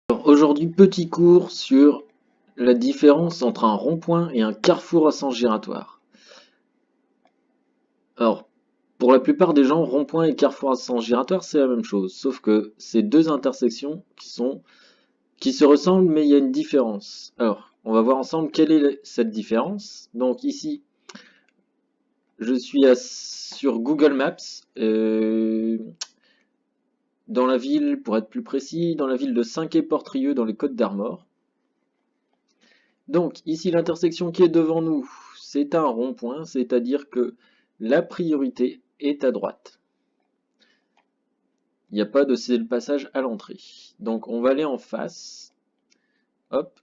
Alors, aujourd'hui, petit cours sur la différence entre un rond-point et un carrefour à sens giratoire. Alors, pour la plupart des gens, rond-point et carrefour à sens giratoire, c'est la même chose, sauf que c'est deux intersections qui se ressemblent, mais il y a une différence. Alors, on va voir ensemble quelle est cette différence. Donc ici, je suis sur Google Maps, dans la ville, pour être plus précis, dans la ville de Saint-Quay-Portrieux, dans les Côtes-d'Armor. Donc, ici, l'intersection qui est devant nous, c'est un rond-point, c'est-à-dire que la priorité est à droite. Il n'y a pas de céder le passage à l'entrée. Donc, on va aller en face. Hop.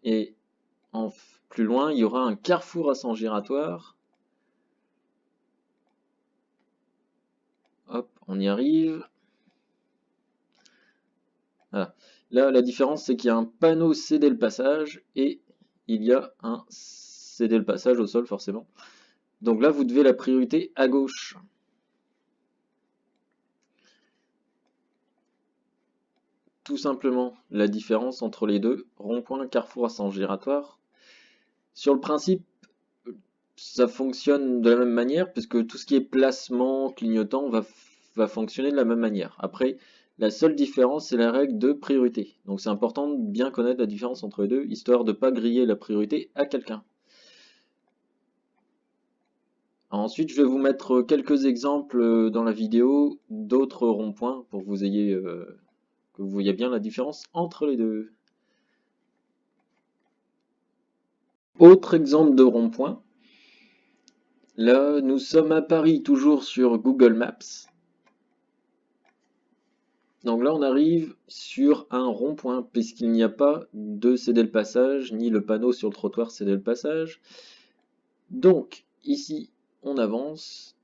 Et plus loin, il y aura un carrefour à sens giratoire. Hop, on y arrive. Voilà. Là, la différence, c'est qu'il y a un panneau céder le passage et il y a un céder le passage au sol, forcément. Donc là, vous devez la priorité à gauche. Tout simplement la différence entre les deux, rond-point, carrefour à sens giratoire. Sur le principe, ça fonctionne de la même manière, puisque tout ce qui est placement, clignotant va fonctionner de la même manière. Après, la seule différence, c'est la règle de priorité. Donc c'est important de bien connaître la différence entre les deux, histoire de ne pas griller la priorité à quelqu'un. Ensuite, je vais vous mettre quelques exemples dans la vidéo d'autres ronds-points pour que vous voyez bien la différence entre les deux. Autre exemple de rond-point. Là, nous sommes à Paris, toujours sur Google Maps. Donc là, on arrive sur un rond-point, puisqu'il n'y a pas de céder le passage, ni le panneau sur le trottoir céder le passage. Donc, ici, on avance.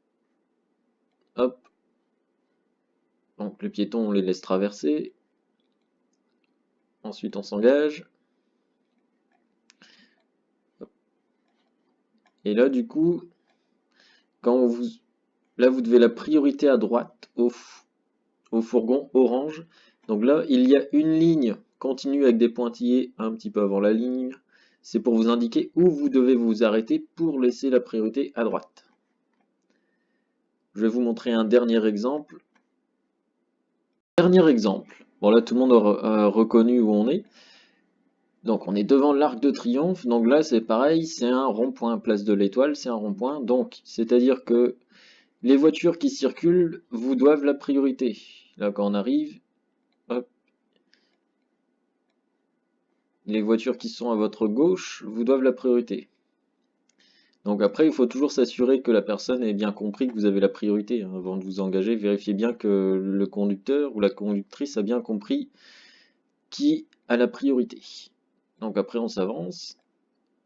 Hop. Donc, les piétons, on les laisse traverser. Ensuite, on s'engage. Et là, du coup, là, vous devez la priorité à droite au fourgon orange. Donc là, il y a une ligne continue avec des pointillés un petit peu avant la ligne. C'est pour vous indiquer où vous devez vous arrêter pour laisser la priorité à droite. Je vais vous montrer un dernier exemple. Dernier exemple. Bon là, tout le monde a reconnu où on est. Donc on est devant l'Arc de Triomphe. Donc là, c'est pareil, c'est un rond-point. Place de l'Étoile, c'est un rond-point. Donc, c'est-à-dire que les voitures qui circulent vous doivent la priorité. Là, quand on arrive, hop, les voitures qui sont à votre gauche vous doivent la priorité. Donc après, il faut toujours s'assurer que la personne ait bien compris que vous avez la priorité hein, avant de vous engager. Vérifiez bien que le conducteur ou la conductrice a bien compris qui a la priorité. Donc après, on s'avance.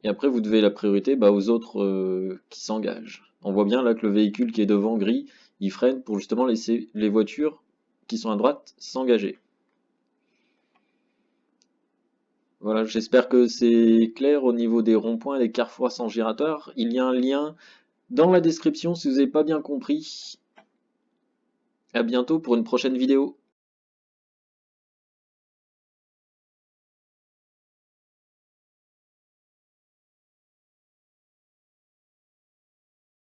Et après, vous devez la priorité aux autres qui s'engagent. On voit bien là que le véhicule qui est devant gris, il freine pour justement laisser les voitures qui sont à droite s'engager. Voilà, j'espère que c'est clair au niveau des ronds-points et des carrefours à sens giratoire. Il y a un lien dans la description si vous n'avez pas bien compris. À bientôt pour une prochaine vidéo.